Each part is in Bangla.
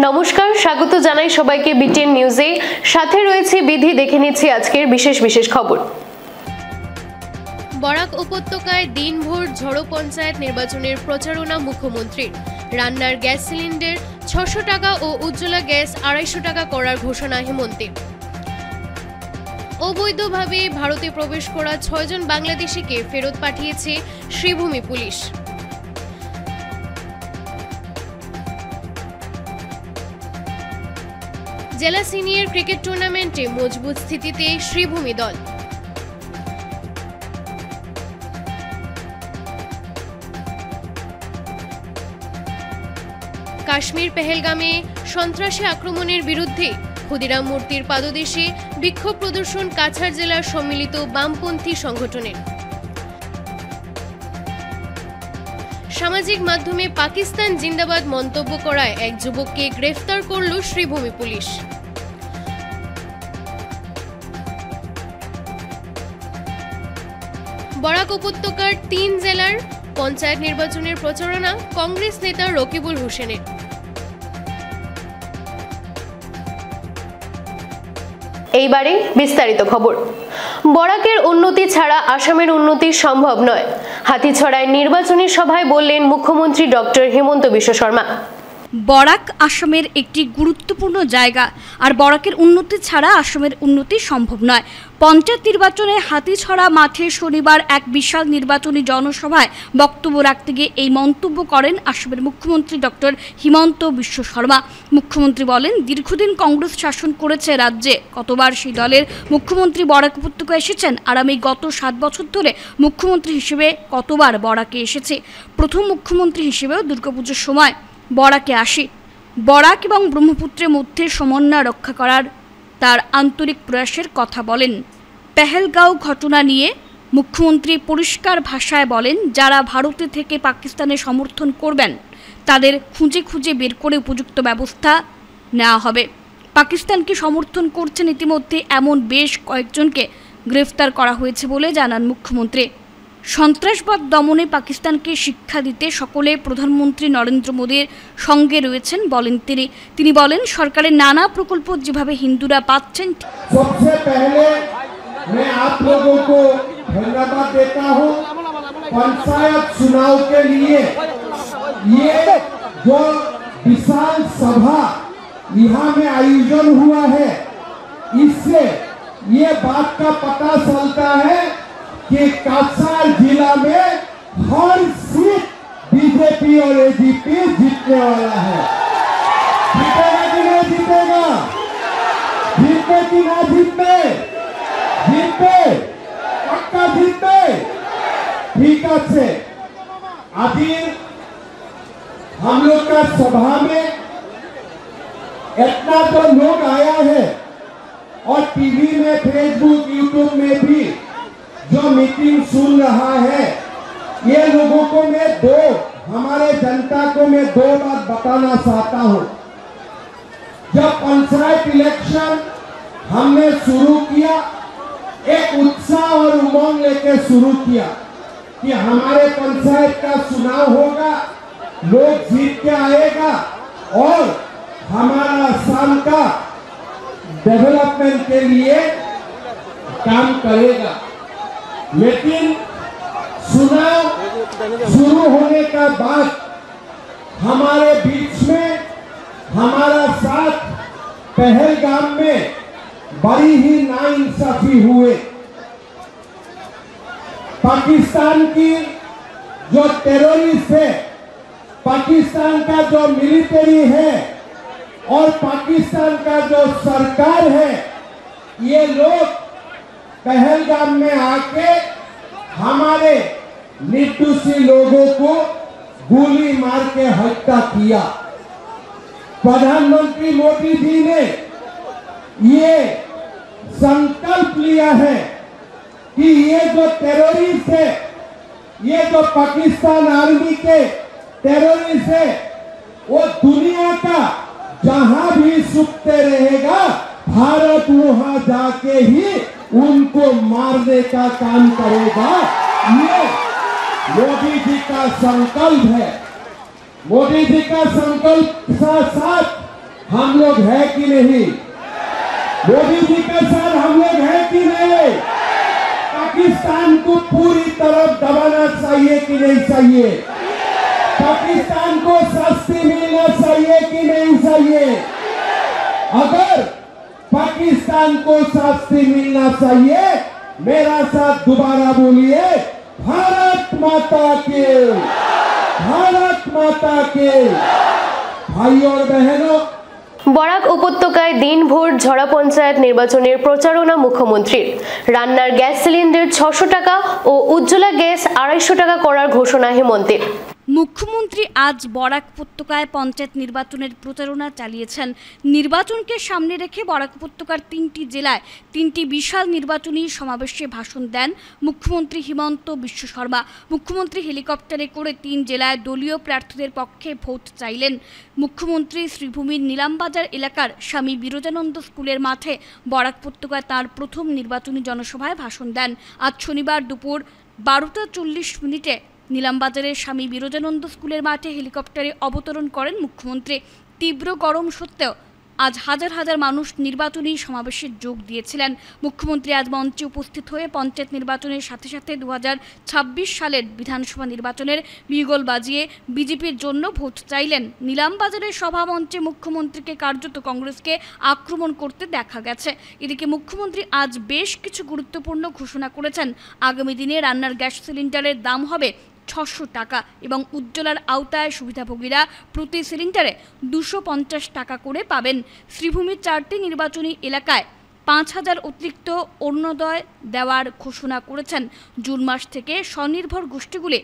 নমস্কার, স্বাগত জানাই সবাইকে বিটিএন নিউজে। সাথে রয়েছে বিধি। দেখে নিচ্ছি আজকের বিশেষ খবর। বরাক উপত্যকায় দিনভর ঝড়ো পঞ্চায়েত নির্বাচনের প্রচারণা মুখ্যমন্ত্রীর। রান্নার গ্যাস সিলিন্ডার ৬০০ টাকা ও উজ্জ্বলা গ্যাস ২৫০ টাকা করার ঘোষণা হেমন্তের। অবৈধভাবে ভারতে প্রবেশ করা ৬ জন বাংলাদেশিকে ফেরত পাঠিয়েছে শ্রীভূমি পুলিশ। জেলা সিনিয়র ক্রিকেট টুর্নামেন্টে মজবুত স্থিতিতে শ্রীভূমি দল। কাশ্মীর পেহেলগামে সন্ত্রাসী আক্রমণের বিরুদ্ধে ক্ষুদিরাম মূর্তির পাদদেশে বিক্ষোভ প্রদর্শন কাছাড় জেলার সম্মিলিত বামপন্থী সংগঠনের। সামাজিক মাধ্যমে পাকিস্তান জিন্দাবাদ মন্তব্য করায় এক যুবককে গ্রেফতার করল শ্রীভূমি পুলিশ। বরাক উপত্যকার ৩ জেলার পঞ্চায়েত নির্বাচনের প্রচারণা কংগ্রেস নেতা রকিবুল হোসেনের। এইবারে বিস্তারিত খবর। বরাকের উন্নতি ছাড়া আসামের উন্নতি সম্ভব নয়, হাতিছড়ায় নির্বাচনী সভায় বললেন মুখ্যমন্ত্রী ডক্টর হিমন্ত বিশ্ব শর্মা। বরাক আসামের একটি গুরুত্বপূর্ণ জায়গা, আর বরাকের উন্নতি ছাড়া আসামের উন্নতি সম্ভব নয়। পঞ্চায়েত নির্বাচনে হাতিছড়া মাঠে শনিবার এক বিশাল নির্বাচনী জনসভায় বক্তব্য রাখতে গিয়ে এই মন্তব্য করেন আসামের মুখ্যমন্ত্রী ডক্টর হিমন্ত বিশ্ব শর্মা। মুখ্যমন্ত্রী বলেন, দীর্ঘদিন কংগ্রেস শাসন করেছে রাজ্যে, কতবার সেই দলের মুখ্যমন্ত্রী বরাক উপত্যকায় এসেছেন, আর আমি গত ৭ বছর ধরে মুখ্যমন্ত্রী হিসেবে কতবার বরাকে এসেছি। প্রথম মুখ্যমন্ত্রী হিসেবেও দুর্গাপুজোর সময় বরাকে আসি। বরাক এবং ব্রহ্মপুত্রের মধ্যে সমন্বয় রক্ষা করার তার আন্তরিক প্রয়াসের কথা বলেন। পেহেলগাঁও ঘটনা নিয়ে মুখ্যমন্ত্রী পরিষ্কার ভাষায় বলেন, যারা ভারতে থেকে পাকিস্তানের সমর্থন করবেন তাদের খুঁজে বের করে উপযুক্ত ব্যবস্থা নেওয়া হবে। পাকিস্তানকে সমর্থন করছেন ইতিমধ্যে এমন বেশ কয়েকজনকে গ্রেফতার করা হয়েছে বলে জানান মুখ্যমন্ত্রী। সন্ত্রাসবাদ দমনে পাকিস্তানকে শিক্ষা দিতে সকলে প্রধানমন্ত্রী নরেন্দ্র মোদীর সঙ্গে রয়েছেন বলেন তিনি বলেন, সরকারের নানা প্রকল্প যেভাবে হিন্দুরা পাচ্ছেন। सबसे पहले मैं आप लोगों को धन्यवाद देता हूं पंचायत चुनाव के लिए। ये जो विशाल सभा यहाँ में आयोजन हुआ है, इससे ये बात का पता चलता है कि काछाड़ जिला में हर सीट बीजेपी और एजीपी जीतने वाला है। जीतेगा कि नहीं जीतेगा? जीतते कि ना जीतते? जीतते, पक्का जीतते। ठीक है। अभी हम लोग का सभा में इतना तो लोग आया है, और टीवी में, फेसबुक, यूट्यूब में भी जो मीटिंग सुन रहा है, ये लोगों को मैं हमारे जनता को मैं 2 बात बताना चाहता हूं। जब पंचायत इलेक्शन हमने शुरू किया, एक उत्साह और उमंग लेके शुरू किया कि हमारे पंचायत का चुनाव होगा, लोग जीत के आएगा और हमारा आसाम का डेवलपमेंट के लिए काम करेगा। लेकिन चुनाव शुरू होने का बाद हमारे बीच में हमारा साथ पहलगाम में बड़ी ही नाइंसाफी हुए। पाकिस्तान की जो टेररिस्ट है, पाकिस्तान का जो मिलिट्री है और पाकिस्तान का जो सरकार है, ये लोग पहलगाम में आके हमारे निर्दोषी लोगों को गोली मार के हत्या किया। प्रधानमंत्री मोदी जी ने ये संकल्प लिया है कि ये जो टेररिस्ट है, ये जो पाकिस्तान आर्मी के टेररिस्ट है, वो दुनिया का जहां भी छुपते रहेगा, भारत वहां जाके ही उनको मारने का काम करेगा। ये मोदी जी का संकल्प है। मोदी जी का संकल्प के साथ हम लोग है कि नहीं? मोदी जी के साथ हम लोग है कि नहीं? पाकिस्तान को पूरी तरह दबाना चाहिए कि नहीं चाहिए? पाकिस्तान को शास्ति मिलना चाहिए कि नहीं चाहिए? अगर पाकिस्तान को शास्ति मिलना चाहिए, मेरा साथ दोबारा बोलिए, भारत माता के, भारत माता के। भाई और बहनों, বরাক উপত্যকায় দিনভর ঝড়া পঞ্চায়েত নির্বাচনের প্রচারণা মুখ্যমন্ত্রীর। রান্নার গ্যাস সিলিন্ডার 600 টাকা ও উজ্জ্বলা গ্যাস 250 টাকা করার ঘোষণা হেমন্তের। মুখ্যমন্ত্রী আজ বরাক উপত্যকায় পঞ্চায়েত নির্বাচনের প্রচারণা চালিয়েছেন। নির্বাচনকে সামনে রেখে বরাক উপত্যকার 3টি জেলায় 3টি বিশাল নির্বাচনী সমাবেশে ভাষণ দেন মুখ্যমন্ত্রী হিমন্ত বিশ্ব শর্মা। মুখ্যমন্ত্রী হেলিকপ্টারে করে 3 জেলায় দলীয় প্রার্থীদের পক্ষে ভোট চাইলেন। মুখ্যমন্ত্রী শ্রীভূমির নিলামবাজার এলাকার স্বামী বিরজানন্দ স্কুলের মাঠে বরাক উপত্যকায় তাঁর প্রথম নির্বাচনী জনসভায় ভাষণ দেন। আজ শনিবার দুপুর 12:40 নিলামবাজারের স্বামী বিরজানন্দ স্কুলের মাঠে হেলিকপ্টারে অবতরণ করেন মুখ্যমন্ত্রী। তীব্র গরম সত্ত্বেও আজ হাজার হাজার মানুষ নির্বাচনী সমাবেশে যোগ দিয়েছিলেন। মুখ্যমন্ত্রী আজ মঞ্চে উপস্থিত হয়ে পঞ্চায়েত নির্বাচনের সাথে সাথে 2026 সালের বিধানসভা নির্বাচনের বিগল বাজিয়ে বিজেপির জন্য ভোট চাইলেন। নিলামবাজারের সভা মঞ্চে মুখ্যমন্ত্রীকে কার্যত কংগ্রেসকে আক্রমণ করতে দেখা গেছে। এদিকে মুখ্যমন্ত্রী আজ বেশ কিছু গুরুত্বপূর্ণ ঘোষণা করেছেন। আগামী দিনে রান্নার গ্যাস সিলিন্ডারের দাম হবে 600 টাকা এবং উজ্জ্বলার আওতায় সুবিধাভোগীরা প্রতি সিলিন্ডারে 250 টাকা করে পাবেন। শ্রীভূমির 4টি নির্বাচনী এলাকায় 5000 অতিরিক্ত অরুণোদয় দেওয়ার ঘোষণা করেছেন। জুন মাস থেকে স্বনির্ভর গোষ্ঠীগুলি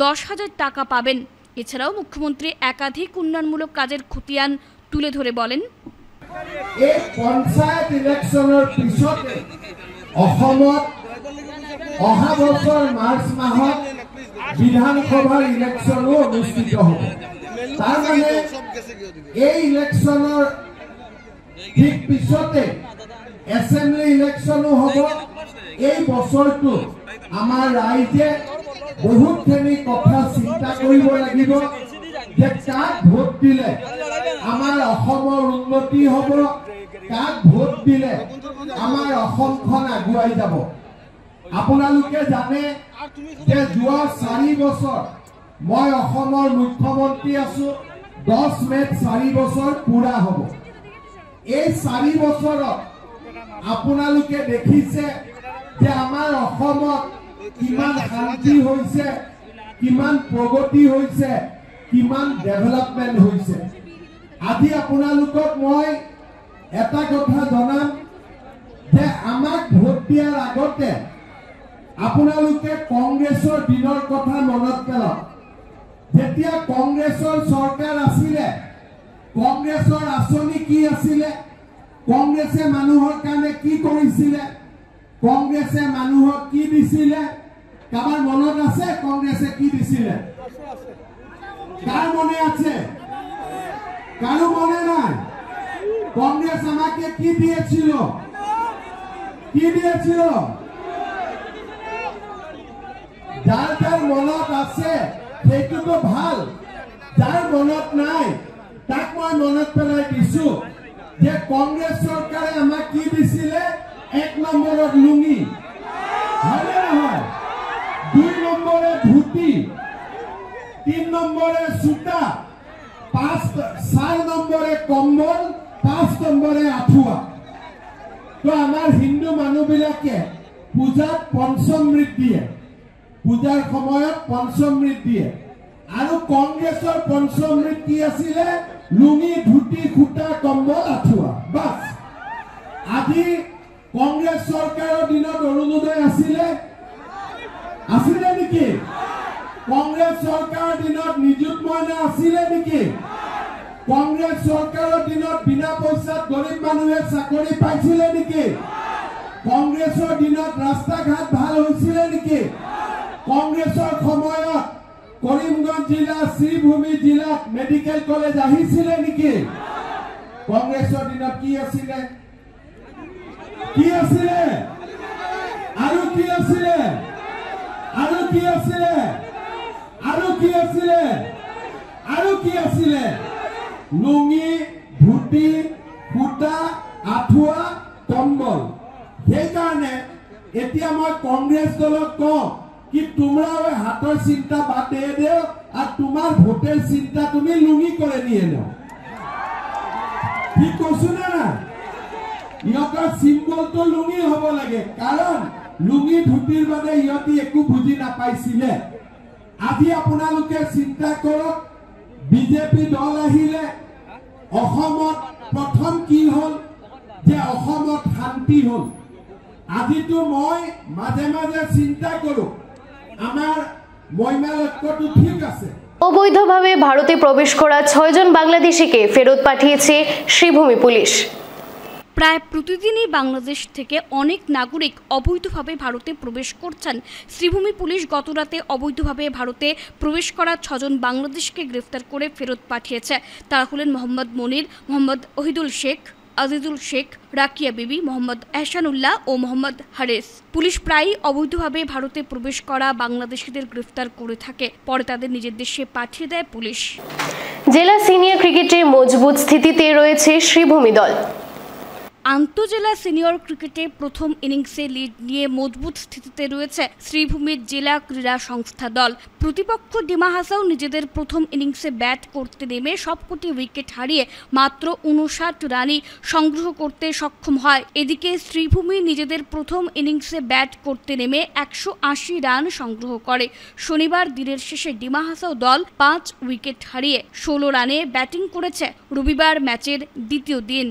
10,000 টাকা পাবেন। এছাড়াও মুখ্যমন্ত্রী একাধিক উন্নয়নমূলক কাজের খতিয়ান তুলে ধরে বলেন, এই পঞ্চায়েত ইলেকশনের পিছতে অসমত অহা বছর মার্চ মাহত বিধানসভার ইলেকশনও অনুষ্ঠিত হ'ব। তার মানে এই ইলেকশনের ঠিক পিছতে এসেম্বলি ইলেকশনও হ'ব। এই বছৰটো আমাৰ ৰাইজে বহুতখিনি কথা চিন্তা কৰিব লাগিব যে কাক ভোট দিলে আমাৰ অসমৰ উন্নতি হ'ব, কাক ভোট দিলে আমাৰ অসমখন আগুৱাই যাব। আপোনালোকে জানে যে যোৱা 4 বছৰ মই অসমৰ মুখ্যমন্ত্ৰী আছো। 10 মেত 4 বছৰ পুৰা হ'ব। এই 4 বছৰত আপোনালোকে দেখিছে যে আমাৰ অসমত কিমান শান্তি হৈছে, কিমান প্ৰগতি হৈছে, কিমান ডেভেলপমেন্ট হৈছে। আজি আপোনালোকক মই এটা কথা জনাম যে আমাক ভোট দিয়াৰ আগতে আপোনালোকে কংগ্ৰেছৰ দিনৰ কথা মনত পেলাওক। যেতিয়া কংগ্ৰেছৰ চৰকাৰ আছিলে, কংগ্ৰেছৰ আঁচনি কি আছিলে, কংগ্ৰেছে মানুহৰ কাৰণে কি কৰিছিলে, কংগ্ৰেছে মানুহক কি দিছিলে, কাৰোবাৰ মনত আছে কংগ্ৰেছে কি দিছিলে? কাৰ মনে আছে? কারো মনে নাই? কংগ্রেস আমাকে কি দিয়েছিল? কি দিয়েছিল? যার যার মনত আছে সেইটোতো ভাল, যার মনত নাই তাক মই মনত পেলাই দিছো যে কংগ্রেস সরকারে আমাক কি দিছিলে? 1 নম্বৰত লুঙ্গি, হয়নে নহয়? 2 নম্বরে ধুতি, 3 নম্বরে সুতা, 4 নম্বরে কম্বল, 5 নম্বরে আঠুয়া। তো আমার হিন্দু মানুহবিলাকে পূজাত পঞ্চমৃত দিয়ে, পূজাৰ সময়ত পঞ্চমৃত দিয়ে। আৰু কংগ্ৰেছৰ পঞ্চমৃত কি আছিলে? লুঙি, ধুতি, খুটা, কম্বল, আঠুৱা, বাস। আজি কংগ্ৰেছ চৰকাৰৰ দিনত অৰুণোদয় আছিলে? আছিলে নেকি? কংগ্ৰেছ চৰকাৰৰ দিনত নিযুত মইনা আছিলে নেকি? কংগ্ৰেছ চৰকাৰৰ দিনত বিনা পইচাত গৰীব মানুহে চাকৰি পাইছিলে নেকি? কংগ্ৰেছৰ দিনত ৰাস্তা ঘাট ভাল হৈছিলে নেকি? কংগ্ৰেছৰ সময়ত কৰিমগঞ্জ জিলা, শ্ৰীভূমি জিলাত মেডিকেল কলেজ আহিছিলে নেকি? কংগ্ৰেছৰ দিনত কি আছিলে? কি আছিলে? আৰু কি আছিলে? আৰু কি আছিলে? আৰু কি আছিলে? আৰু কি আছিলে? লুঙি, ধুতি সূতা আঁঠুৱা কম্বল। সেইকাৰণে এতিয়া মই কংগ্ৰেছ দলক কওঁ कि तुम्हारा हाथों चिंता बाटे दे और तुम्हार भोटर चिंता तुम्हें लुंगी करे निये नो ठीक कहছো না ইহতৰ সিম্বল তো লুঙ্গি হব লাগে কাৰণ লুঙ্গি ধুতিৰ বাদে ইহতি একো বুজি নাপাইছিলে। আজি আপোনালোকে চিন্তা কৰক বিজেপি দল আহিলে অসমত প্ৰথম কি হল যে অসমত শান্তি হল। আজিতো মই মাঝে মাঝে চিন্তা কৰো আমার মহিমা লক্ষ্যটো ঠিক আছে। অবৈধভাবে ভারতে প্রবেশ করা 6 জন বাংলাদেশিকে ফেরত পাঠিয়েছে শ্রীভূমি পুলিশ। প্রায় প্রতিদিনই বাংলাদেশ থেকে অনেক নাগরিক অবৈধভাবে ভারতে প্রবেশ করছেন। শ্রীভূমি পুলিশ গতরাতে অবৈধভাবে ভারতে প্রবেশ করা 6 জন বাংলাদেশকে গ্রেফতার করে ফেরত পাঠিয়েছে। তারা হলেন মোহাম্মদ মনির, মোহাম্মদ ওহিদুল শেখ, আজিজুল শেখ, রাকিয়া বিবি, মোহাম্মদ এহসানুল্লাহ ও মোহাম্মদ হারেস। পুলিশ প্রায়ই অবৈধভাবে ভারতে প্রবেশ করা বাংলাদেশিদের গ্রেফতার করে থাকে, পরে তাদের নিজের দেশে পাঠিয়ে দেয় পুলিশ। জেলা সিনিয়র ক্রিকেটে মজবুত স্থিতিতে রয়েছে শ্রীভূমি দল। আন্তঃজেলা সিনিয়র ক্রিকেটে প্রথম ইনিংসে লিড নিয়ে মজবুত স্থিতিতে রয়েছে শ্রীভূমির জেলা ক্রীড়া সংস্থা দল। প্রতিপক্ষ ডিমা হাসাও নিজেদের প্রথম ইনিংসে ব্যাট করতে নেমে সবকটি উইকেট হারিয়ে মাত্র 59 রানই সংগ্রহ করতে সক্ষম হয়। এদিকে শ্রীভূমি নিজেদের প্রথম ইনিংসে ব্যাট করতে নেমে 180 রান সংগ্রহ করে। শনিবার দিনের শেষে ডিমা হাসাও দল 5 উইকেট হারিয়ে 16 রানে ব্যাটিং করেছে। রবিবার ম্যাচের দ্বিতীয় দিন।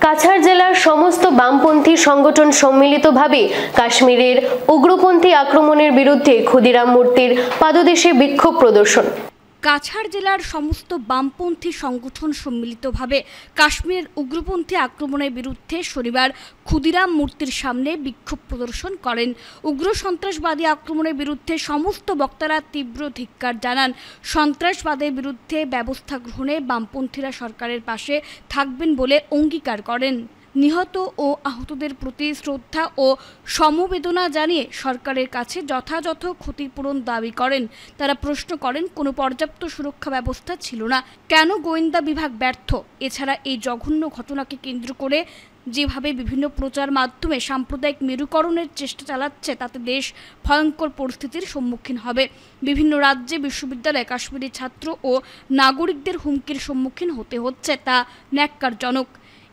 কাছাড় জেলার সমস্ত বামপন্থী সংগঠন সম্মিলিতভাবে কাশ্মীরের উগ্রপন্থী আক্রমণের বিরুদ্ধে ক্ষুদিরাম মূর্তির পাদদেশে বিক্ষোভ প্রদর্শন। কাছাড় জেলার সমস্ত বামপন্থী সংগঠন সম্মিলিতভাবে কাশ্মীরের উগ্রপন্থী আক্রমণের বিরুদ্ধে শনিবার ক্ষুদিরাম মূর্তির সামনে বিক্ষোভ প্রদর্শন করেন। উগ্র সন্ত্রাসবাদী আক্রমণের বিরুদ্ধে সমস্ত বক্তারা তীব্র ধিক্কার জানান। সন্ত্রাসবাদের বিরুদ্ধে ব্যবস্থা গ্রহণে বামপন্থীরা সরকারের পাশে থাকবেন বলে অঙ্গীকার করেন। নিহত ও আহতদের প্রতি শ্রদ্ধা ও সমবেদনা জানিয়ে সরকারের কাছে যথাযথ ক্ষতিপূরণ দাবি করেন। তারা প্রশ্ন করেন, কোনো পর্যাপ্ত সুরক্ষা ব্যবস্থা ছিল না, কেন গোয়েন্দা বিভাগ ব্যর্থ? এছাড়া এই জঘন্য ঘটনাকে কেন্দ্র করে যেভাবে বিভিন্ন প্রচার মাধ্যমে সাম্প্রদায়িক মেরুকরণের চেষ্টা চালাচ্ছে তাতে দেশ ভয়ঙ্কর পরিস্থিতির সম্মুখীন হবে। বিভিন্ন রাজ্যে বিশ্ববিদ্যালয়ে কাশ্মীরি ছাত্র ও নাগরিকদের হুমকির সম্মুখীন হতে হচ্ছে, তা ন্যাক্কারজনক।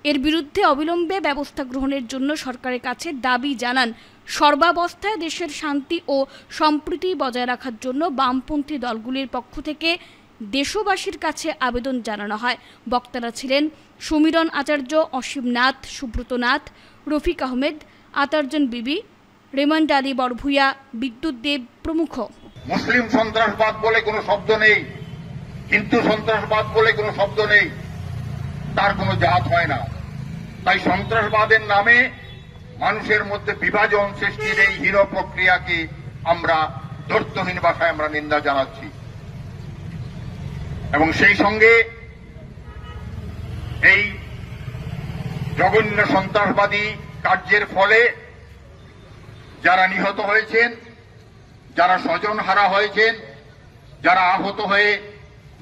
এর বিরুদ্ধে অবিলম্বে ব্যবস্থা গ্রহণের জন্য সরকারের কাছে দাবি জানান। সর্বাবস্থায় দেশের শান্তি ও সম্প্রীতি বজায় রাখার জন্য বামপন্থী দলগুলির পক্ষ থেকে দেশবাসীর কাছে আবেদন জানানো হয়। বক্তারা ছিলেন সমীরণ আচার্য, অসীম নাথ, সুব্রত নাথ, রফিক আহমেদ, আতারজন বিবি, রেমন্ড আলী বড়ভূয়া, বিদ্যুৎ দেব প্রমুখ। মুসলিম সন্ত্রাসবাদ বলে কোনো শব্দ নেই, হিন্দু সন্ত্রাসবাদ বলে কোনো শব্দ নেই, তার কোনো জাত হয় না। তাই সন্ত্রাসবাদের নামে মানুষের মধ্যে বিভাজন সৃষ্টির এই হীন প্রক্রিয়াকে আমরা ধৈর্যহীন ভাষায় আমরা নিন্দা জানাচ্ছি। এবং সেই সঙ্গে এই জঘন্য সন্ত্রাসবাদী কার্যের ফলে যারা নিহত হয়েছেন, যারা স্বজনহারা হয়েছেন, যারা আহত হয়ে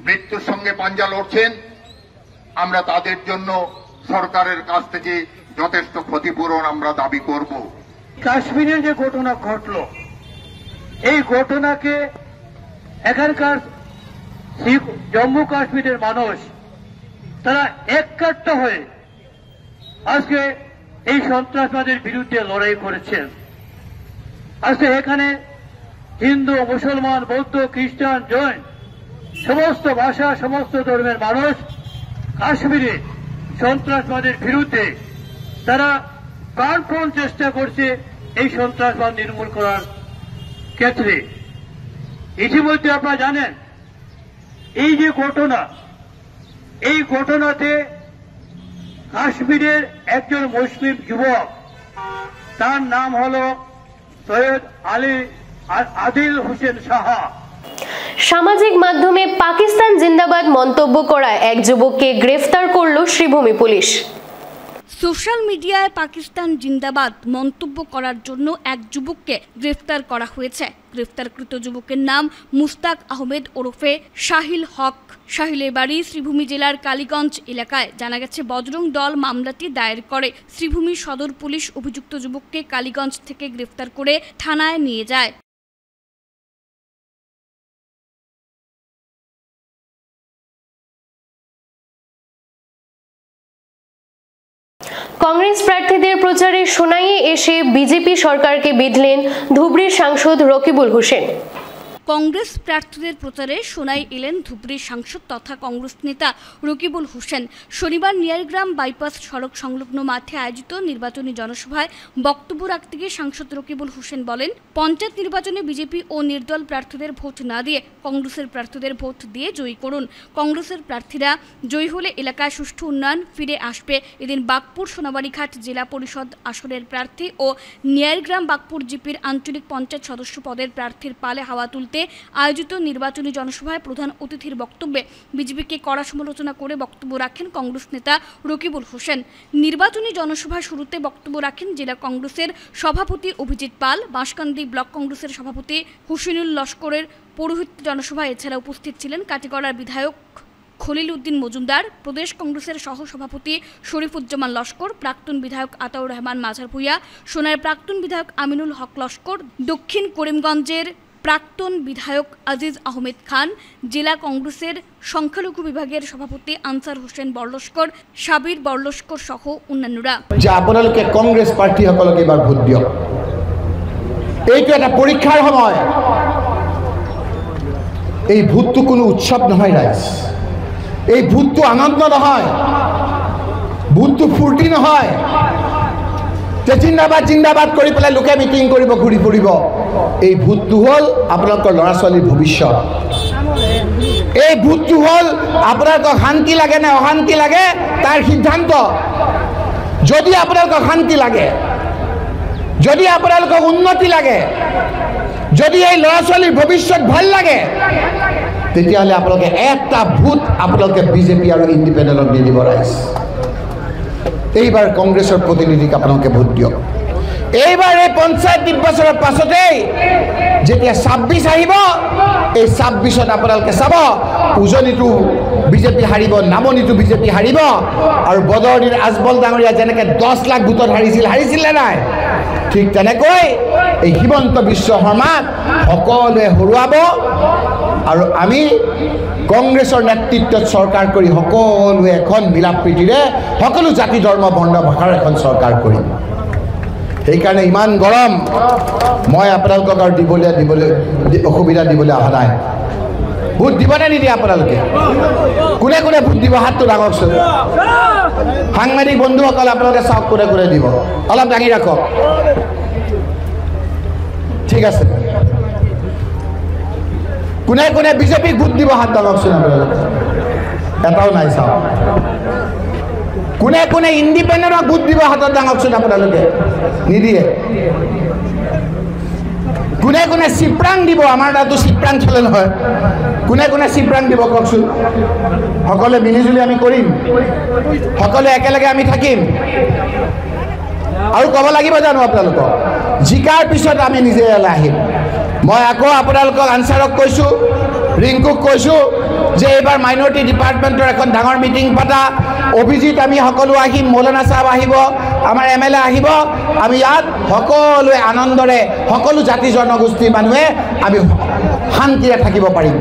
মৃত্যুর সঙ্গে পাঞ্জা লড়ছেন, আমরা তাদের জন্য সরকারের কাছ থেকে যথেষ্ট ক্ষতিপূরণ আমরা দাবি করব। কাশ্মীরে যে ঘটনা ঘটল, এই ঘটনাকে এখানকার জম্মু কাশ্মীরের মানুষ তারা এককাট্ট হয়ে আজকে এই সন্ত্রাসবাদের বিরুদ্ধে লড়াই করেছেন। আজকে এখানে হিন্দু, মুসলমান, বৌদ্ধ, খ্রিস্টান, জৈন সমস্ত ভাষা, সমস্ত ধর্মের মানুষ কাশ্মীরে সন্ত্রাসবাদের বিরুদ্ধে তারা প্রাণপণ চেষ্টা করছে এই সন্ত্রাসবাদ নির্মূল করার ক্ষেত্রে। ইতিমধ্যে আপনারা জানেন এই যে ঘটনা, এই ঘটনাতে কাশ্মীরের একজন মুসলিম যুবক, তার নাম হল সৈয়দ আদিল হোসেন সাহা। সামাজিক মাধ্যমে পাকিস্তান জিন্দাবাদ মন্তব্য করা এক যুবককে গ্রেফতার করল শ্রীভূমি পুলিশ। সোশ্যাল মিডিয়ায় পাকিস্তান জিন্দাবাদ মন্তব্য করার জন্য এক যুবককে গ্রেফতার করা হয়েছে। গ্রেফতারকৃত যুবকের নাম মুস্তাক আহমেদ ওরফে শাহিল হক। শাহিলের বাড়ি শ্রীভূমি জেলার কালীগঞ্জ এলাকায়। জানা গেছে বজরং দল মামলাটি দায়ের করে। শ্রীভূমি সদর পুলিশ অভিযুক্ত যুবককে কালীগঞ্জ থেকে গ্রেফতার করে থানায় নিয়ে যায়। কংগ্রেস প্রার্থীদের প্রচারে সোনাইয়ে এসে বিজেপি সরকারকে বিঁধলেন ধুবড়ীর সাংসদ রকিবুল হোসেন। কংগ্রেস প্রার্থীদের প্রচারে সোনাই এলেন ধুবড়ীর সাংসদ তথা কংগ্রেস নেতা রকিবুল হোসেন। শনিবার নিয়ারগ্রাম বাইপাস সড়ক সংলগ্ন মাঠে আয়োজিত নির্বাচনী জনসভায় বক্তব্য রাখতে গিয়ে সাংসদ রকিবুল হোসেন বলেন, পঞ্চায়েত নির্বাচনে বিজেপি ও নির্দল প্রার্থীদের ভোট না দিয়ে কংগ্রেসের প্রার্থীদের ভোট দিয়ে জয়ী করুন। কংগ্রেসের প্রার্থীরা জয়ী হলে এলাকায় সুষ্ঠু উন্নয়ন ফিরে আসবে। এদিন বাগপুর সোনাবাড়িঘাট জেলা পরিষদ আসনের প্রার্থী ও নিয়ারগ্রাম বাগপুর জিপির আঞ্চলিক পঞ্চায়েত সদস্য পদের প্রার্থীর পালে হাওয়া তুলতে আয়োজিত নির্বাচনী জনসভায় প্রধান অতিথির বক্তব্যে বিজেপিকে কড়া সমালোচনা করে বক্তব্য রাখেন কংগ্রেস নেতা রকিবুল হোসেন। নির্বাচনী জনসভার শুরুতে বক্তব্য রাখেন জেলা কংগ্রেসের সভাপতি অভিজিৎ পাল, বাঁশকান্দি ব্লক কংগ্রেসের সভাপতি হুসেনুল লস্করের পৌরোহিত্য জনসভায় এছাড়া উপস্থিত ছিলেন কাটিগড়ার বিধায়ক খলিল উদ্দিন মজুমদার, প্রদেশ কংগ্রেসের সহ সভাপতি শরীফুজ্জামান লস্কর, প্রাক্তন বিধায়ক আতাউর রহমান মাঝারভূঁইয়া, সোনার প্রাক্তন বিধায়ক আমিনুল হক লস্কর, দক্ষিণ করিমগঞ্জের প্রাক্তন বিধায়ক আজিজ আহমেদ খান, জেলা কংগ্রেসের সংখ্যালঘু বিভাগের সভাপতি আনসার হোসেন বড়লস্কর, সাবির বড়লস্কর সহ অন্যান্যরা। যে আপোনালোকে কংগ্রেস প্রার্থী সকলকে এবার ভোট দিয়ক। এইটো এটা পরীক্ষার সময়। এই ভোটটো কোনো উৎসৱ নহয় ৰাইজ। এই ভোটটো আনন্দ নহয়, ভোটটো ফূৰ্তি নহয় যে জিন্দাবাদ জিন্দাবাদ কৰি পেলাই লোকে মিটিং কৰিব, ঘূৰি ফুৰিব। এই ভোটটো হ'ল আপোনালোকৰ ল'ৰা ছোৱালীৰ ভৱিষ্যত। এই ভোটটো হ'ল আপোনালোকক শান্তি লাগে নে অশান্তি লাগে তাৰ সিদ্ধান্ত। যদি আপোনালোকক শান্তি লাগে, যদি আপোনালোকক উন্নতি লাগে, যদি এই ল'ৰা ছোৱালীৰ ভৱিষ্যত ভাল লাগে, তেতিয়াহ'লে আপোনালোকে এটা ভোট আপোনালোকে বিজেপি আৰু ইণ্ডিপেণ্ডেণ্টক দি দিব ৰাইজ। এইবাৰ কংগ্ৰেছৰ প্ৰতিনিধিক আপোনালোকে ভোট দিয়ক। এইবাৰ এই পঞ্চায়ত নিৰ্বাচনৰ পাছতেই যেতিয়া ২৬ আহিব, এই ২৬ত আপোনালোকে চাব উজনিটো বিজেপি হাৰিব, নামনিটো বিজেপি হাৰিব। আৰু বদৰুদ্দিন আজমল ডাঙৰীয়া যেনেকৈ ১০ লাখ ভোটত হাৰিছিলে নাই, ঠিক তেনেকৈ এই হিমন্ত বিশ্ব শৰ্মাক সকলোৱে হৰুৱাব। আৰু আমি কংগ্ৰেছৰ নেতৃত্বত চৰকাৰ কৰি সকলোৱে এখন মিলা প্ৰীতিৰে সকলো জাতি ধৰ্ম বৰ্ণ ভাষাৰ এখন চৰকাৰ কৰিম। সেইকাৰণে ইমান গৰম, মই আপোনালোকক আৰু দিবলৈ অসুবিধা দিবলৈ অহা নাই। ভোট দিবনে নিদিয়ে আপোনালোকে? কোনে কোনে ভোট দিব? হাতটো ডাঙৰচোন। সাংবাদিক বন্ধুসকল আপোনালোকে চাওক কোনে কোনে দিব, অলপ দাঙি ৰাখক। ঠিক আছে, কোনে কোনে বিজেপিক ভোট দিব হাত দাঙকচোন আপোনালোকে। এটাও নাই চাওক। কোনে কোনে ইণ্ডিপেণ্ডেণ্টক ভোট দিব হাতত দাঙকচোন আপোনালোকে। নিদিয়ে। কোনে কোনে চিপ্ৰাং দিব? আমাৰ তাতো চিপ্ৰাং চলে নহয়। কোনে কোনে চিপ্ৰাং দিব কওকচোন। সকলোৱে মিলিজুলি আমি কৰিম, সকলোৱে একেলগে আমি থাকিম। আৰু ক'ব লাগিব জানো আপোনালোকক? জিকাৰ পিছত আমি নিজে ইয়ালৈ আহিম। মই আকৌ আপোনালোকক আনচাৰক কৈছোঁ, ৰিংকুক কৈছোঁ যে এইবাৰ মাইনৰিটি ডিপাৰ্টমেণ্টৰ এখন ডাঙৰ মিটিং পাতা। অভিজিত আমি সকলো আহিম, মৌলানা চাহাব আহিব, আমাৰ MLA আহিব। আমি ইয়াত সকলোৱে আনন্দৰে সকলো জাতি জনগোষ্ঠীৰ মানুহে আমি শান্তিৰে থাকিব পাৰিম।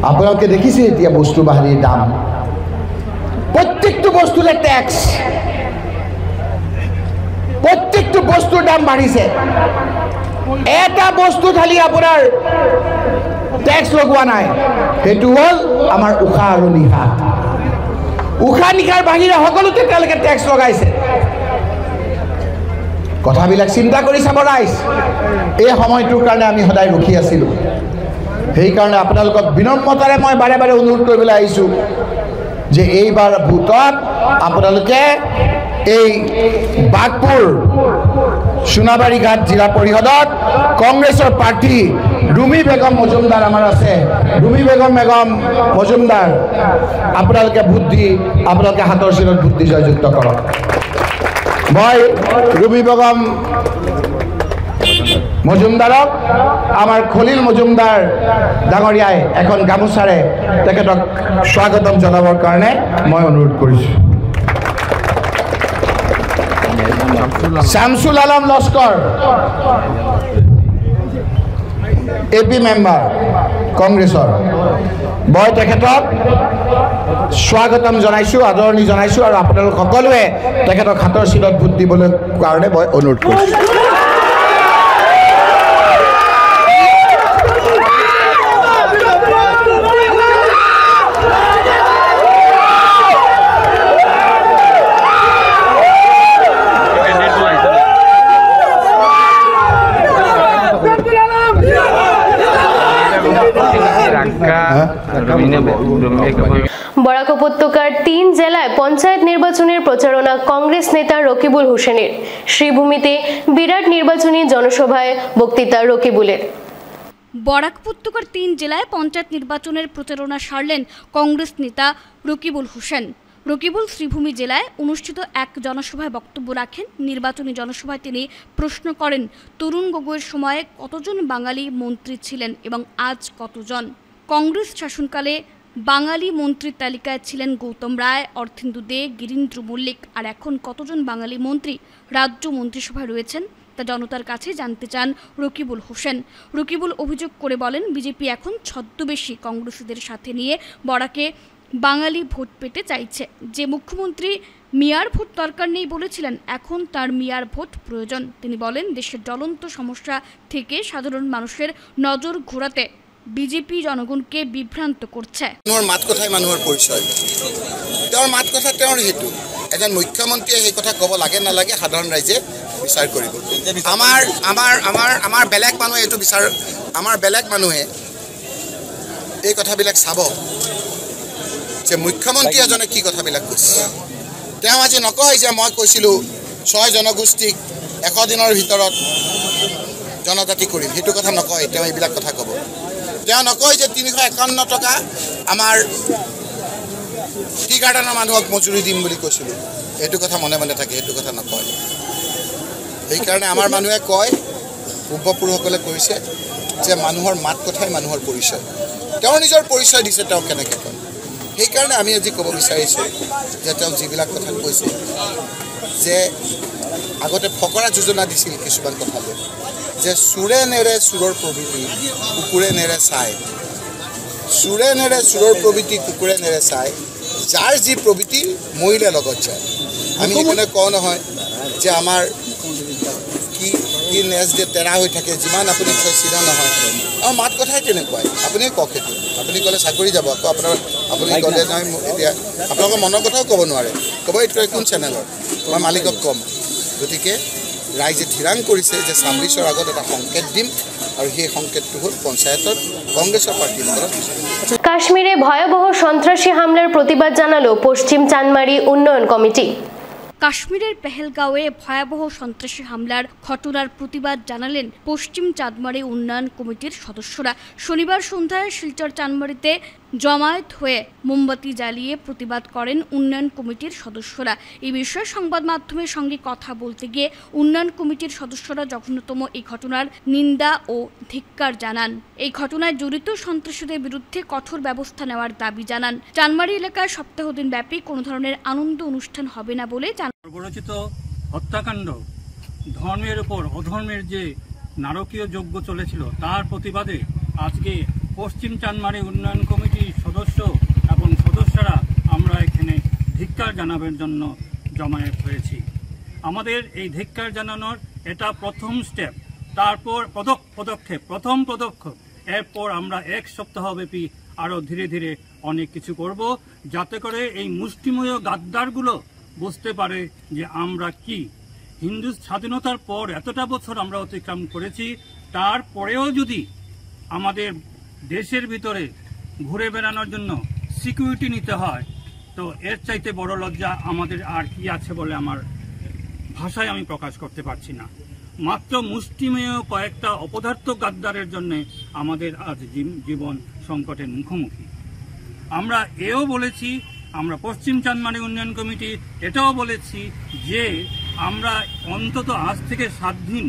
আপোনালোকে দেখিছে এতিয়া বস্তু বাহানিৰ দাম, প্ৰত্যেকটো বস্তুৰে টেক্স, প্ৰত্যেক প্ৰত্যেকটো বস্তুৰ দাম বাঢ়িছে। এটা বস্তু খালি আপোনাৰ টেক্স লগোৱা নাই, সেইটো হ'ল আমাৰ উশাহ আৰু নিশাহ। উশাহ নিশাৰ বাহিৰে সকলোতে তেওঁলোকে টেক্স লগাইছে। কথাবিলাক চিন্তা কৰি চাব ৰাইজ। এই সময়টোৰ কাৰণে আমি সদায় ৰখি আছিলোঁ। সেইকাৰণে আপোনালোকক বিনম্ৰতাৰে মই বাৰে বাৰে অনুৰোধ কৰিবলৈ আহিছোঁ যে এইবাৰ ভোটত আপোনালোকে এই বাঘপুৰ সোণাবাৰী ঘাট জিলা পৰিষদত কংগ্ৰেছৰ প্ৰাৰ্থী ৰুমি বেগম মজুমদাৰ আমাৰ আছে, ৰুমি বেগম মজুমদাৰ আপোনালোকে ভোট দি আপোনালোকে হাতৰ চিৰত ভোট দি জয়যুক্ত কৰক। মই ৰুমি বেগম মজুমদাৰক আমাৰ খলিল মজুমদাৰ ডাঙৰীয়াই এখন গামোচাৰে তেখেতক স্বাগতম জনাবৰ কাৰণে মই অনুৰোধ কৰিছোঁ। শামসুল আলম লস্কৰ AP মেম্বাৰ কংগ্ৰেছৰ, মই তেখেতক স্বাগতম জনাইছোঁ, আদৰণি জনাইছোঁ আৰু আপোনালোক সকলোৱে তেখেতক হাতৰ চিৰত ভোট দিবলৈ কাৰণে মই অনুৰোধ কৰিছোঁ। বরাক উপত্যকার 3 জেলায় পঞ্চায়েত নির্বাচনের প্রচারণা কংগ্রেস নেতা রকিবুল হোসেনের। শ্রীভূমিতে বিরাট নির্বাচনী জনসভায় বক্তৃতা রকিবুলের। বরাক উপত্যকার 3 জেলায় পঞ্চায়েত নির্বাচনের প্রচারণা সারলেন কংগ্রেস নেতা রকিবুল হোসেন। রকিবুল শ্রীভূমি জেলায় অনুষ্ঠিত এক জনসভায় বক্তব্য রাখেন। নির্বাচনী জনসভায় তিনি প্রশ্ন করেন, তরুণ গগৈয়ের সময়ে কতজন বাঙালি মন্ত্রী ছিলেন এবং আজ কতজন? কংগ্রেস শাসনকালে বাঙালি মন্ত্রীর তালিকায় ছিলেন গৌতম রায়, অর্থেন্দু দে, গিরীন্দ্র মল্লিক, আর এখন কতজন বাঙালি মন্ত্রী রাজ্য মন্ত্রিসভায় রয়েছেন তা জনতার কাছে জানতে চান রকিবুল হোসেন। রকিবুল অভিযোগ করে বলেন, বিজেপি এখন ছদ্মবেশী কংগ্রেসীদের সাথে নিয়ে বরাকে বাঙালি ভোট পেতে চাইছে। যে মুখ্যমন্ত্রী মিয়ার ভোট দরকার নেই বলেছিলেন, এখন তার মিয়ার ভোট প্রয়োজন। তিনি বলেন, দেশের জ্বলন্ত সমস্যা থেকে সাধারণ মানুষের নজর ঘোরাতে বিজেপি জনগণকে বিভ্রান্ত করছে। মাত কথাই মানুহৰ পৰিচয়, তেওঁৰ মাত কথা তেওঁৰ হেতু। এজন মুখ্যমন্ত্ৰীয়ে সেই কথা ক'ব লাগে নালাগে সাধাৰণ ৰাইজে বিচাৰ কৰিব। আমাৰ বেলেগ মানুহে এইটো বিচাৰ, আমাৰ বেলেগ মানুহে এই কথাবিলাক চাব যে মুখ্যমন্ত্ৰী এজনে কি কথাবিলাক কৈছে। তেওঁ আজি নকয় যে মই কৈছিলোঁ 6 জনগোষ্ঠীক 100 দিনৰ ভিতৰত জনজাতি কৰিম, সেইটো কথা নকয়। তেওঁ এইবিলাক কথা ক'ব। তেওঁ নকয় যে 351 টকা আমাৰ টি গাৰ্ডেনৰ মানুহক মজুৰি দিম বুলি কৈছিলোঁ, এইটো কথা মনে মনে থাকে, সেইটো কথা নকয়। সেইকাৰণে আমাৰ মানুহে কয়, পূৰ্বপুৰুষসকলে কৈছে যে মানুহৰ মাত কথাই মানুহৰ পৰিচয়। তেওঁ নিজৰ পৰিচয় দিছে, তেওঁ কেনেকৈ কয়। সেইকাৰণে আমি আজি ক'ব বিচাৰিছোঁ যে তেওঁ যিবিলাক কথা কৈছে, যে আগতে ফকৰা যোজনা দিছিল কিছুমান কথালৈ, যে চোৰে নেৰে চোৰৰ প্ৰবৃত্তি কুকুৰে নেৰে চাই, চোৰে নেৰে চোৰৰ প্ৰবৃত্তি কুকুৰে নেৰে চাই, যাৰ যি প্ৰবৃত্তি মৰিলে লগত যায়। আমি সেইকাৰণে কওঁ নহয় যে আমাৰ কি নেজ যে তেৰা হৈ থাকে, যিমান আপুনি থৈ চিধা নহয়। আৰু মাত কথাই তেনেকুৱাই, আপুনি কওক সেইটো। আপুনি ক'লে চাকৰি যাব, আকৌ আপুনি ক'লে নহয় এতিয়া আপোনালোকৰ মনৰ কথাও ক'ব নোৱাৰে, ক'ব এইটো কোন চেনেলৰ, মই মালিকক ক'ম। গতিকে ৰাইজে থিৰাং কৰিছে যে 26ৰ আগত এটা সংকেত দিম, আৰু সেই সংকেতটো হ'ল পঞ্চায়তত কংগ্ৰেছৰ প্ৰাৰ্থী। কাশ্মীরে ভয়াবহ সন্ত্রাসী হামলার প্রতিবাদ জানালো পশ্চিম চানমারি উন্নয়ন কমিটি। কাশ্মীরের পেহেলগাঁওয়ে ভয়াবহ সন্ত্রাসী হামলার ঘটনার প্রতিবাদ জানালেন পশ্চিম চাঁদমারি উন্নয়ন কমিটির সদস্যরা। শনিবার সন্ধ্যায় শিলচর চাঁদমারিতে জমায়েত হয়ে মোমবাতি জ্বালিয়ে প্রতিবাদ করেন উন্নয়ন কমিটির সদস্যরা। এই বিষয়ে সংবাদ মাধ্যমের সঙ্গে কথা বলতে গিয়ে উন্নয়ন কমিটির সদস্যরা জঘন্যতম এই ঘটনার নিন্দা ও ধিক্কার জানান। এই ঘটনায় জড়িত সন্ত্রাসীদের বিরুদ্ধে কঠোর ব্যবস্থা নেওয়ার দাবি জানান। চানমারি এলাকায় সপ্তাহ দিন ব্যাপী কোনো ধরনের আনন্দ অনুষ্ঠান হবে না বলে বর্বরচিত হত্যাকাণ্ড, ধর্মের উপর অধর্মের যে নারকীয় যজ্ঞ চলেছিল তার প্রতিবাদে আজকে পশ্চিম চানমারি উন্নয়ন কমিটির সদস্য এবং সদস্যরা আমরা এখানে ধিক্কার জানাবার জন্য জমায়েত হয়েছি। আমাদের এই ধিক্কার জানানোর এটা প্রথম স্টেপ, তারপর প্রথম পদক্ষেপ। এরপর আমরা এক সপ্তাহব্যাপী আরো ধীরে ধীরে অনেক কিছু করব, যাতে করে এই মুষ্টিমেয় গাদ্দারগুলো বুঝতে পারে যে আমরা কি। হিন্দু স্বাধীনতার পর এতটা বছর আমরা অতিক্রম করেছি, তারপরেও যদি আমাদের দেশের ভিতরে ঘুরে বেড়ানোর জন্য সিকিউরিটি নিতে হয়, তো এর চাইতে বড় লজ্জা আমাদের আর কি আছে বলে আমার ভাষায় আমি প্রকাশ করতে পারছি না। মাত্র মুষ্টিমেয় কয়েকটা অপদার্থ গাদ্দারের জন্য আমাদের আজ জীবন সংকটের মুখোমুখি। আমরা এও বলেছি, আমরা পশ্চিম চাঁদমারি উন্নয়ন কমিটি এটাও বলেছি যে আমরা অন্তত আজ থেকে 7 দিন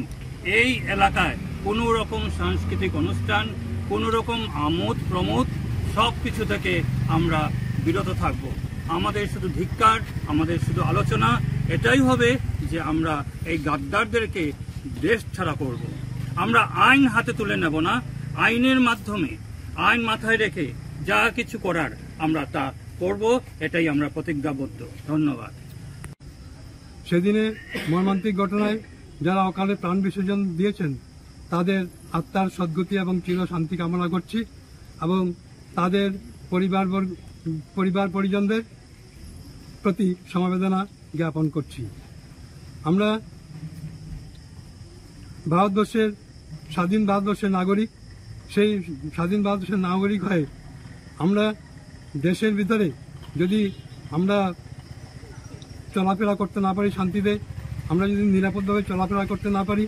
এই এলাকায় কোনো রকম সাংস্কৃতিক অনুষ্ঠান, কোনো রকম আমোদ প্রমোদ সব কিছু থেকে আমরা বিরত থাকব। আমাদের শুধু ধিক্কার, আমাদের শুধু আলোচনা এটাই হবে যে আমরা এই গাদ্দারদেরকে দেশ ছাড়া করব। আমরা আইন হাতে তুলে নেব না, আইনের মাধ্যমে আইন মাথায় রেখে যা কিছু করার আমরা তা করব, এটাই আমরা প্রতিজ্ঞাবদ্ধ। ধন্যবাদ। সেদিনে মর্মান্তিক ঘটনায় যারা অকালে প্রাণ বিসর্জন দিয়েছেন তাদের আত্মার সদ্গতি এবং চির শান্তি কামনা করছি এবং তাদের পরিবার পরিজনদের প্রতি সমবেদনা জ্ঞাপন করছি। আমরা স্বাধীন ভারতবর্ষের নাগরিক, সেই স্বাধীন ভারতবর্ষের নাগরিক হয়ে আমরা দেশের ভিতরে যদি আমরা চলাফেরা করতে না পারি শান্তিতে, আমরা যদি নিরাপদভাবে চলাফেরা করতে না পারি,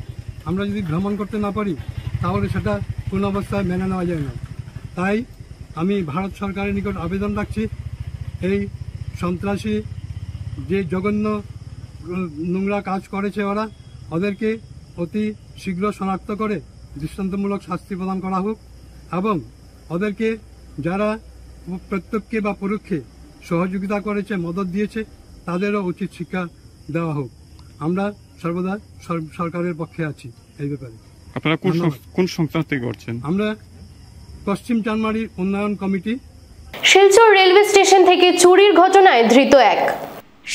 আমরা যদি ভ্রমণ করতে না পারি, তাহলে সেটা কোনো অবস্থায় মেনে নেওয়া যায় না। তাই আমি ভারত সরকারের নিকট আবেদন রাখছি, এই সন্ত্রাসী যে জঘন্য নোংরা কাজ করেছে ওদেরকে অতি শীঘ্র শনাক্ত করে দৃষ্টান্তমূলক শাস্তি প্রদান করা হোক এবং ওদেরকে যারা প্রত্যক্ষে বা পরোক্ষে সহযোগিতা করেছে, মদত দিয়েছে, তাদেরও উচিত শিক্ষা দেওয়া হোক। আমরা সর্বদা সরকারের পক্ষে আছি এই ব্যাপারে। আপনারা কোন সংস্থা থেকে করছেন? আমরা পশ্চিম চাঁদমারি উন্নয়ন কমিটি। শিলচর রেলওয়ে স্টেশন থেকে চুরির ঘটনায় ধৃত এক।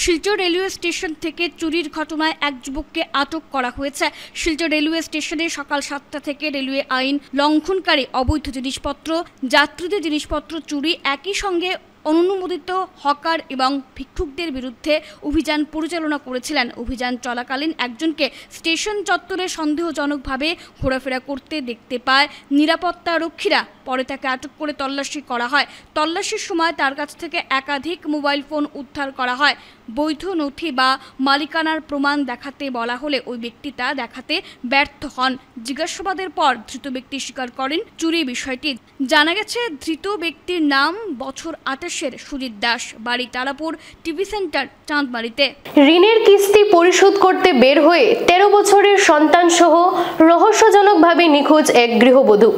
শিলচর রেলওয়ে স্টেশন থেকে চুরির ঘটনায় এক যুবককে আটক করা হয়েছে। শিলচর রেলওয়ে স্টেশনে সকাল 7টা থেকে রেলওয়ে আইন লঙ্ঘনকারী অবৈধ জিনিসপত্র, যাত্রীদের জিনিসপত্র চুরি, একই সঙ্গে অনুমোদিত হকার এবং ভিক্ষুকদের বিরুদ্ধে অভিযান পরিচালনা করেছিলেন। অভিযান চলাকালীন একজনকে স্টেশন চত্বরে সন্দেহজনকভাবে ঘোরাফেরা করতে দেখতে পায় নিরাপত্তা রক্ষীরা। পরে তাকে আটক করে তল্লাশি করা হয়। তল্লাশির সময় তার কাছ থেকে একাধিক মোবাইল ফোন উদ্ধার করা হয়। বৈধ নথি বা মালিকানার প্রমাণ দেখাতে বলা হলে ওই ব্যক্তি তা দেখাতে ব্যর্থ হন। জিজ্ঞাসাবাদের পর ধৃত ব্যক্তি স্বীকার করেন চুরি বিষয়টি। জানা গেছে ধৃত ব্যক্তির নাম বছর 28-এর সুজিত দাস, বাড়ি তারাপুর টিভি সেন্টার চাঁদমারিতে। ঋণের কিস্তি পরিশোধ করতে বের হয়ে 13 বছরের সন্তান সহ রহস্যজনকভাবে নিখোঁজ এক গৃহবধূ।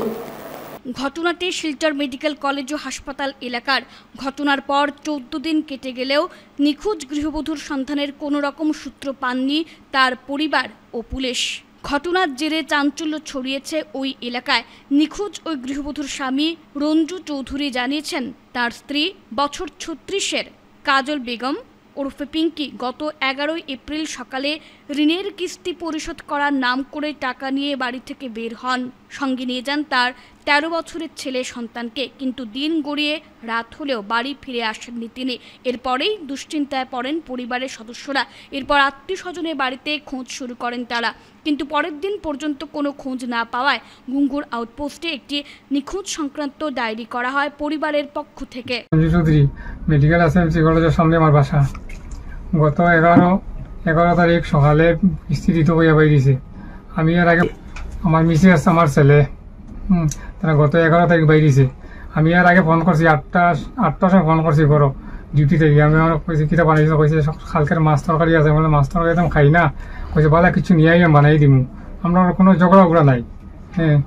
ঘটনাটি শিলচর মেডিকেল কলেজ ও হাসপাতাল এলাকার। ঘটনার পর 14 দিন কেটে গেলেও নিখোঁজ গৃহবধূর সন্ধানের কোনো রকম সূত্র পাননি তার পরিবার ও পুলিশ। ঘটনার জেরে চাঞ্চল্য ছড়িয়েছে ওই এলাকায়। নিখোঁজ ওই গৃহবধূর স্বামী রঞ্জু চৌধুরী জানিয়েছেন তার স্ত্রী বছর 36-এর কাজল বেগম ওরফে পিঙ্কি গত 11 এপ্রিল সকালে ঋণের কিস্তি পরিশোধ করার নাম করে টাকা নিয়ে বাড়ি থেকে বের হন। সঙ্গে নিয়ে যান তার 13 বছরের ছেলে সন্তানকে, কিন্তু দিন গড়িয়ে রাত হলেও বাড়ি ফিরে আসেননি তিনি। এরপরেই দুশ্চিন্তায় পড়েন পরিবারের সদস্যরা। এরপর আত্মীয় স্বজনের বাড়িতে খোঁজ শুরু করেন তারা, কিন্তু পরের দিন পর্যন্ত কোনো খোঁজ না পাওয়ায় ঘুঙ্গুর আউটপোস্টে একটি নিখোঁজ সংক্রান্ত ডায়েরি করা হয় পরিবারের পক্ষ থেকে। মেডিকেল এসএমসি কলেজের সামনে আমার বাসা। গত 11 তারিখ সকালে কিস্তি দিতে বইয়া বাইরেছে। আমি এর আগে আমার মিসেস আমার ছেলে তারা গত 11 তারিখ বাইরেছে। আমি এর আগে ফোন করছি 8টার সময় ফোন করছি করো ডিউটি থেকে। আমি আমার কইছি কিতা বানাইছো, কইছে কালকের মাছ তরকারি আছে। বলে মাছ তরকারি একদম খাই না, কইছে বালা কিছু নিয়ে আমি বানাই দিব, আমরা কোনো ঝগড়া উগড়া নাই। হ্যাঁ,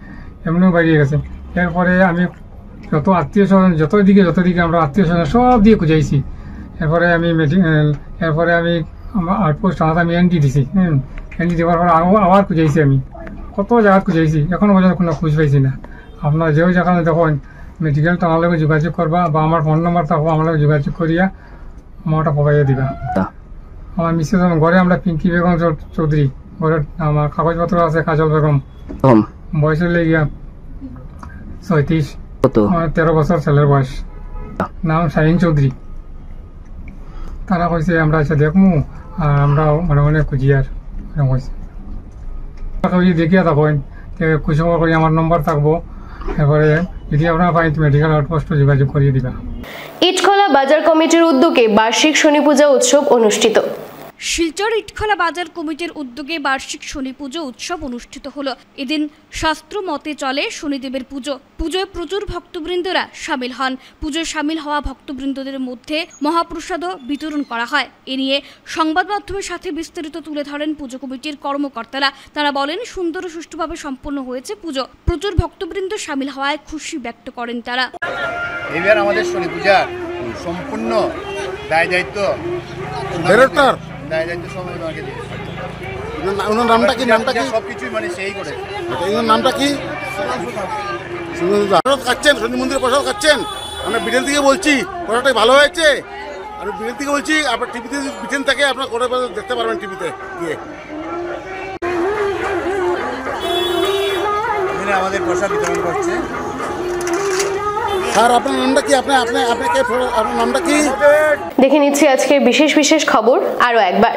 এমনিও বাইরে গেছে। এরপরে আমি যত আত্মীয় স্বজন যত দিকে আমরা আত্মীয় স্বজন সব দিয়ে খুঁজাইছি। এরপরে আমি আমার আউটপোস্ট থানাতে আমি এন্ট্রি দিছি। এন্ট্রি দেওয়ার পর আবার খুঁজাইছি, আমি কত জায়গা খুঁজাইছি, এখনো পর্যন্ত কোনো খুঁজ পাইছি না। আপনারা যেও যেখানে দেখুন মেডিকেলটা আমার লগে যোগাযোগ করবা বা আমার ফোন নাম্বার থাকবো আমার লগে যোগাযোগ করিয়া আমারটা পকাইয়া দিবা। আমার মিসেস ঘরে আমরা পিঙ্কি বেগম চৌধুরী, ঘরে আমার কাগজপত্র আছে কাজল বেগম, বয়স হলে গিয়া 36, 13 বছর ছেলের বয়স, নাম শাহিন চৌধুরী। তারা কইছে আমরা আচ্ছা দেখমু আর আমরা মনে মনে খুঁজি আর কইছে দেখিয়া থাকেন কুসুম করি আমার নম্বর থাকবো, এরপরে যদি আপনারা পাই মেডিকেল আউটপোস্ট যোগাযোগ করিয়ে দিবা। ইটখলা বাজার কমিটির উদ্যোগে বার্ষিক শনি পূজা উৎসব অনুষ্ঠিত। শিলচর ইটখলা বাজার কমিটির উদ্যোগে বার্ষিক শনি পুজো উৎসব অনুষ্ঠিত হলো। এদিন শাস্ত্র মতে চলে শনিদেবের পুজো। পুজোয় প্রচুর ভক্তবৃন্দরা সামিল হন। পুজোয় সামিল হওয়া ভক্তবৃন্দদের মধ্যে মহাপ্রসাদও বিতরণ করা হয়। এ নিয়ে সংবাদ মাধ্যমের সাথে বিস্তারিত তুলে ধরেন পুজো কমিটির কর্মকর্তারা। তারা বলেন সুন্দর ও সুষ্ঠুভাবে সম্পন্ন হয়েছে পুজো। প্রচুর ভক্তবৃন্দ সামিল হওয়ায় খুশি ব্যক্ত করেন তারা। এবার আমাদের শনি পূজার সম্পূর্ণ দায় দায়িত্ব নামটা কি সবকিছুই মানে সেই করে। নামটা কি খাচ্ছেন শনি মন্দিরে প্রসাদ খাচ্ছেন? আমরা বিটেল থেকে বলছি প্রসাদটাই ভালো হয়েছে। আমি বিটেল থেকে বলছি, আপনার টিভিতে বিটেল থাকে আপনার করে দেখতে পারবেন টিভিতে গিয়ে। এখানে আমাদের প্রসাদ বিতরণ করছে। স্যার আপনার নামটা কি? আপনার নামটা কি? দেখে নিচ্ছি আজকে বিশেষ খবর আরো একবার।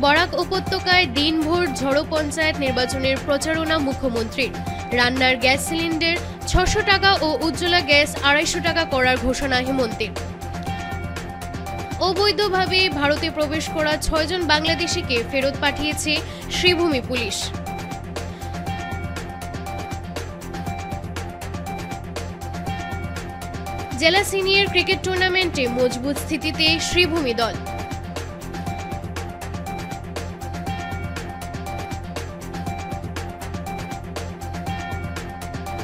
বরাক উপত্যকায় দিনভর ঝড়ো পঞ্চায়েত নির্বাচনের প্রচারণা মুখ্যমন্ত্রীর। রান্নার গ্যাস সিলিন্ডার 600 টাকা ও উজ্জ্বলা গ্যাস 250 টাকা করার ঘোষণা হেমন্তের। অবৈধভাবে ভারতে প্রবেশ করা 6 জন বাংলাদেশিকে ফেরত পাঠিয়েছে শ্রীভূমি পুলিশ। জেলা সিনিয়র ক্রিকেট টুর্নামেন্টে মজবুত স্থিতিতে শ্রীভূমি দল।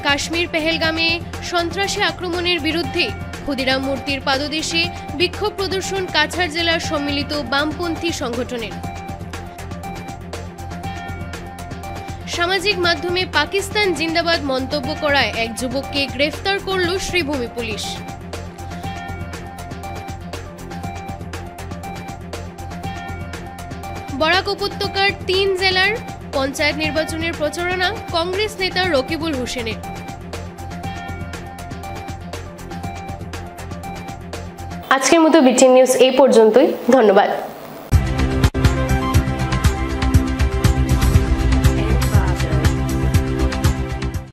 কাশ্মীর পেহেলগামে সন্ত্রাসী আক্রমণের বিরুদ্ধে ক্ষুদিরাম মূর্তির পাদদেশে বিক্ষোভ প্রদর্শন কাছাড় জেলার সম্মিলিত বামপন্থী সংগঠনের। সামাজিক মাধ্যমে পাকিস্তান জিন্দাবাদ মন্তব্য করায় এক যুবককে গ্রেফতার করল শ্রীভূমি পুলিশ। বরাক উপত্যকার 3 জেলার পঞ্চায়েত নির্বাচনের প্রচারণা কংগ্রেস নেতা রকিবুল হোসেনের। আজকের মতো বিটিএন নিউজ এই পর্যন্তই। ধন্যবাদ।